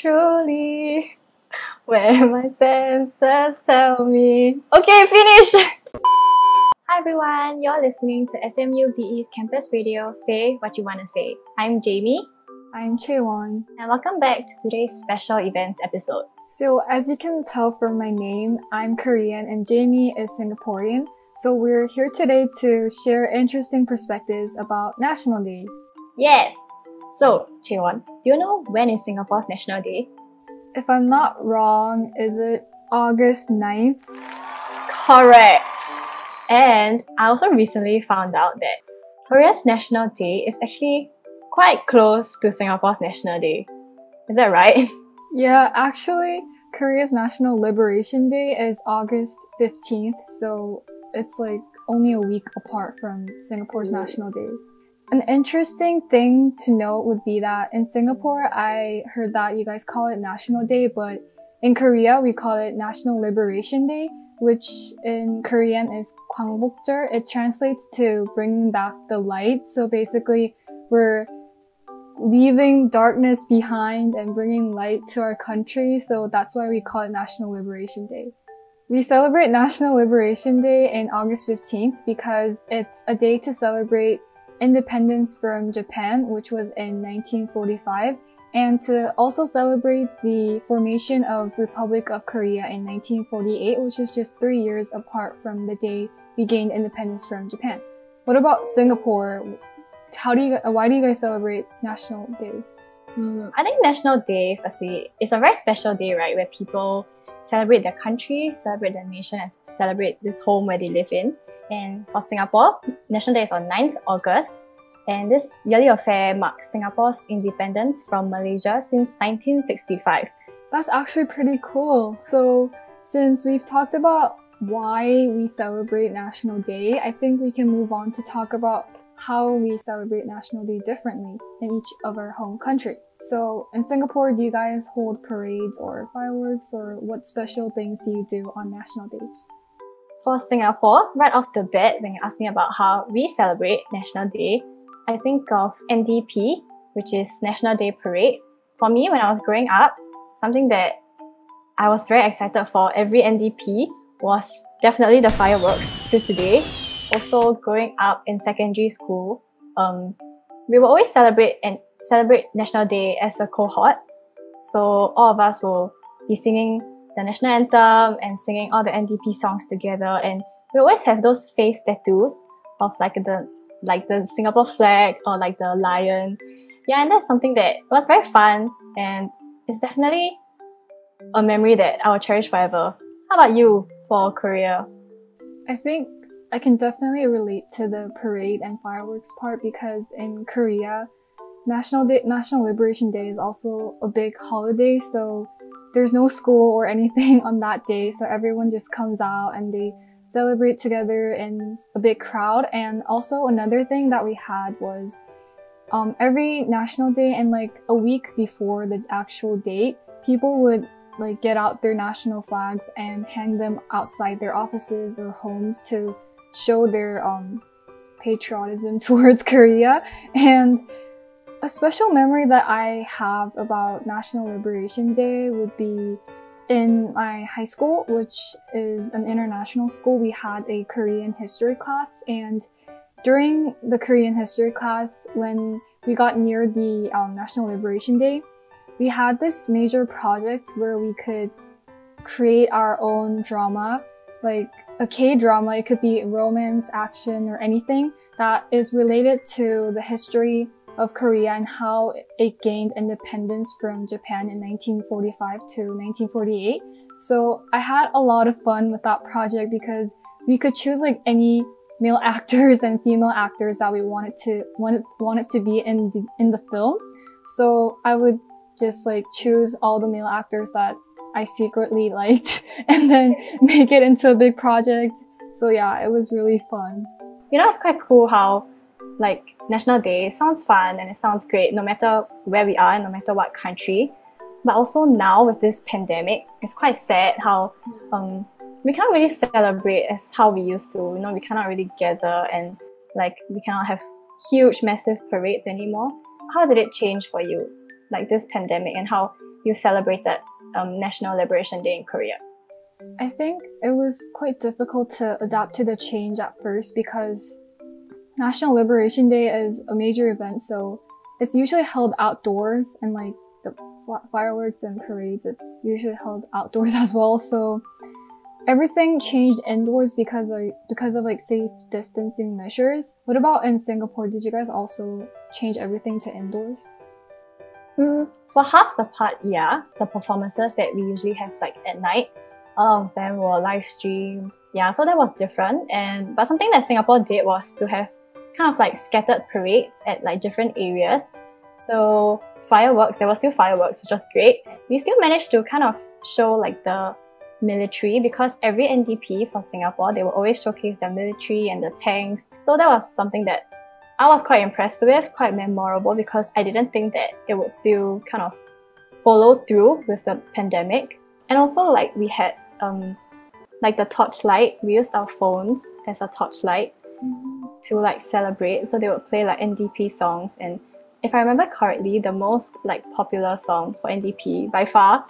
truly where my senses tell me. Okay, finish! Hi everyone, you're listening to SMUBE's Campus Radio Say What You Wanna Say. I'm Jamie. I'm Chaewon. And welcome back to today's special events episode. So as you can tell from my name, I'm Korean and Jamie is Singaporean. So we're here today to share interesting perspectives about National Day. Yes! So, Chaewon, do you know when is Singapore's National Day? If I'm not wrong, is it August 9th? Correct! And I also recently found out that Korea's National Day is actually quite close to Singapore's National Day. Is that right? Yeah, actually, Korea's National Liberation Day is August 15th, so it's like only a week apart from Singapore's National Day. An interesting thing to note would be that in Singapore, I heard that you guys call it National Day, but in Korea, we call it National Liberation Day, which in Korean is 광복절. It translates to bringing back the light. So basically, we're leaving darkness behind and bringing light to our country. So that's why we call it National Liberation Day. We celebrate National Liberation Day in August 15th because it's a day to celebrate independence from Japan, which was in 1945, and to also celebrate the formation of Republic of Korea in 1948, which is just 3 years apart from the day we gained independence from Japan. What about Singapore? Why do you guys celebrate National Day? I think National Day, firstly, is a very special day, right? Where people celebrate their country, celebrate their nation, and celebrate this home where they live in. And for Singapore, National Day is on 9th August. And this yearly affair marks Singapore's independence from Malaysia since 1965. That's actually pretty cool. So since we've talked about why we celebrate National Day, I think we can move on to talk about how we celebrate National Day differently in each of our home country. So in Singapore, do you guys hold parades or fireworks, or what special things do you do on National Day? For Singapore, right off the bat, when you ask me about how we celebrate National Day, I think of NDP, which is National Day Parade. For me, when I was growing up, something that I was very excited for every NDP was definitely the fireworks till today. Also, growing up in secondary school, we will always celebrate National Day as a cohort. So all of us will be singing the national anthem and singing all the NDP songs together, and we always have those face tattoos of like the Singapore flag or like the lion. Yeah, and that's something that was very fun, and it's definitely a memory that I will cherish forever. How about you for Korea? I think I can definitely relate to the parade and fireworks part because in Korea, National Liberation Day is also a big holiday, so there's no school or anything on that day, so everyone just comes out and they celebrate together in a big crowd. And also another thing that we had was every National Day and like a week before the actual date, people would like get out their national flags and hang them outside their offices or homes to show their patriotism towards Korea. And a special memory that I have about National Liberation Day would be in my high school, which is an international school. We had a Korean history class, and during the Korean history class, when we got near the National Liberation Day, we had this major project where we could create our own drama, like a K-drama. It could be romance, action, or anything that is related to the history of Korea and how it gained independence from Japan in 1945 to 1948. So I had a lot of fun with that project because we could choose like any male actors and female actors that we wanted to be in the film. So I would just like choose all the male actors that I secretly liked and then make it into a big project. So yeah, it was really fun. You know, it's quite cool how like National Day sounds fun and it sounds great no matter where we are and no matter what country. But also now with this pandemic, it's quite sad how we can't really celebrate as how we used to. You know, we cannot really gather and like we cannot have huge, massive parades anymore. How did it change for you, like this pandemic, and how you celebrated National Liberation Day in Korea? I think it was quite difficult to adapt to the change at first because National Liberation Day is a major event, so it's usually held outdoors, and like the fireworks and parades, it's usually held outdoors as well. So everything changed indoors because of like safe distancing measures. What about in Singapore? Did you guys also change everything to indoors? For half the part, yeah. The performances that we usually have like at night, all of them were live streamed. Yeah, so that was different. But something that Singapore did was to have kind of like scattered parades at like different areas. So fireworks, there were still fireworks, which was great. We still managed to kind of show like the military, because every NDP for Singapore, they will always showcase the military and the tanks. So that was something that I was quite impressed with, quite memorable, because I didn't think that it would still kind of follow through with the pandemic. And also like we had like the torchlight. We used our phones as a torchlight to like celebrate. So they would play like NDP songs, and if I remember correctly, the most like popular song for NDP by far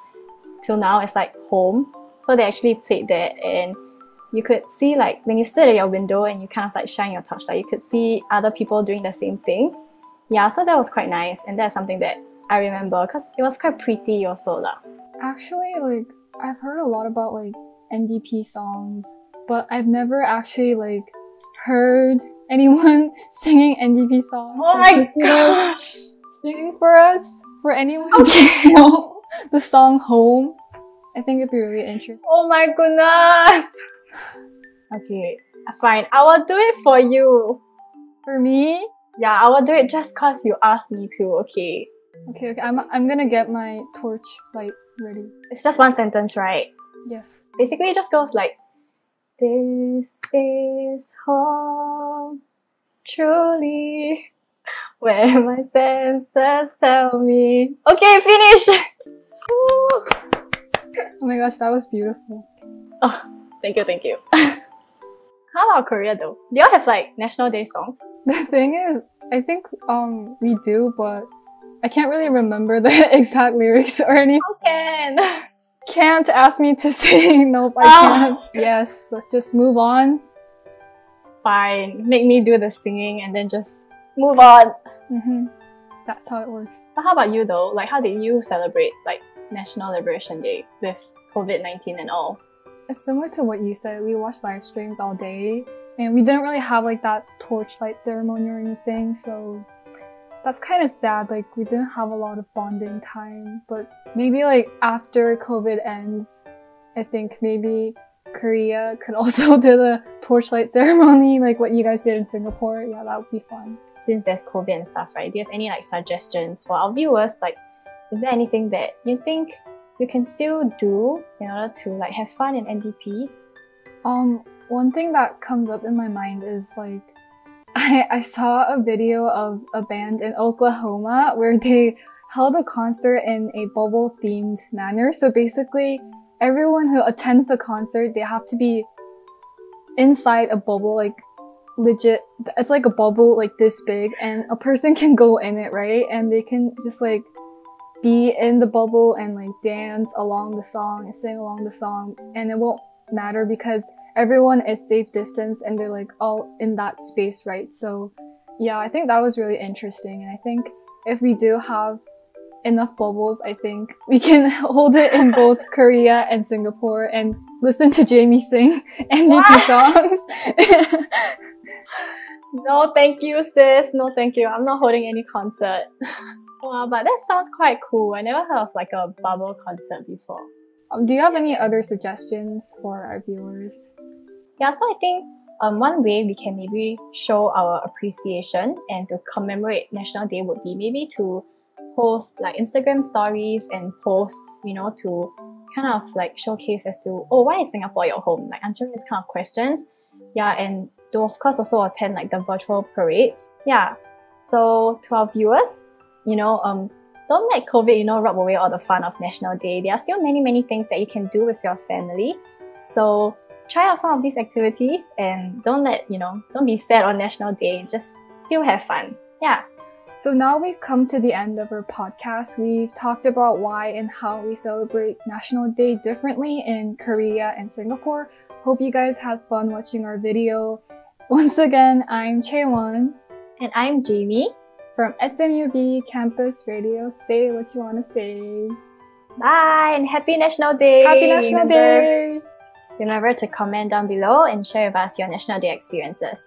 till now is like Home. So they actually played that, and you could see like when you stood at your window and you kind of like shine your torchlight, you could see other people doing the same thing. Yeah, so that was quite nice, and that's something that I remember because it was quite pretty also lah. Actually, like I've heard a lot about like NDP songs, but I've never actually like heard anyone singing NDP songs. Oh my gosh! Singing for us, for anyone who Okay. doesn't know the song Home. I think it'd be really interesting. Oh my goodness! Okay, fine. I will do it for you. For me? Yeah, I will do it just cause you asked me to, okay? Okay, I'm gonna get my torch light ready. It's just one sentence, right? Yes. Basically, it just goes like, this is home, truly, where my senses tell me. Okay, finish! Woo. Oh my gosh, that was beautiful. Oh, thank you, thank you. How about Korea though? Do y'all have like National Day songs? The thing is, I think we do, but I can't really remember the exact lyrics or anything. How Can't ask me to sing. Nope, I can't. Yes, let's just move on. Fine, make me do the singing and then just move on. That's how it works. But how about you though? Like, how did you celebrate like National Liberation Day with COVID-19 and all? It's similar to what you said. We watched live streams all day, and we didn't really have like that torchlight ceremony or anything, so that's kind of sad. Like, we didn't have a lot of bonding time. But maybe like after COVID ends, I think maybe Korea could also do the torchlight ceremony, like what you guys did in Singapore. Yeah, that would be fun. Since there's COVID and stuff, right? Do you have any like suggestions for our viewers? Like, is there anything that you think you can still do in order to like have fun in NDP? One thing that comes up in my mind is like, I saw a video of a band in Oklahoma where they held a concert in a bubble themed manner. So basically, everyone who attends the concert, they have to be inside a bubble, like legit. It's like a bubble like this big, and a person can go in it, right? And they can just like be in the bubble and like dance along the song and sing along the song, and it won't matter because everyone is safe distance and they're like all in that space, right? So yeah, I think that was really interesting, and I think if we do have enough bubbles, I think we can hold it in both Korea and Singapore and listen to Jamie sing NDP songs. No, thank you, sis. No, thank you. I'm not holding any concert. Wow, but that sounds quite cool. I never heard of like a bubble concert before. Do you have any other suggestions for our viewers? Yeah, so I think one way we can maybe show our appreciation and to commemorate National Day would be maybe to post like Instagram stories and posts, you know, to kind of like showcase as to, oh, why is Singapore your home? Like answering these kind of questions. Yeah, and to of course also attend like the virtual parades. Yeah, so to our viewers, you know, don't let COVID, you know, rob away all the fun of National Day. There are still many things that you can do with your family. So try out some of these activities and don't be sad on National Day. Just still have fun. Yeah. So now we've come to the end of our podcast. We've talked about why and how we celebrate National Day differently in Korea and Singapore. Hope you guys had fun watching our video. Once again, I'm Chaewon. And I'm Jamie. From SMUBE Campus Radio. Say what you want to say. Bye and Happy National Day! Happy National Day! Remember to comment down below and share with us your National Day experiences.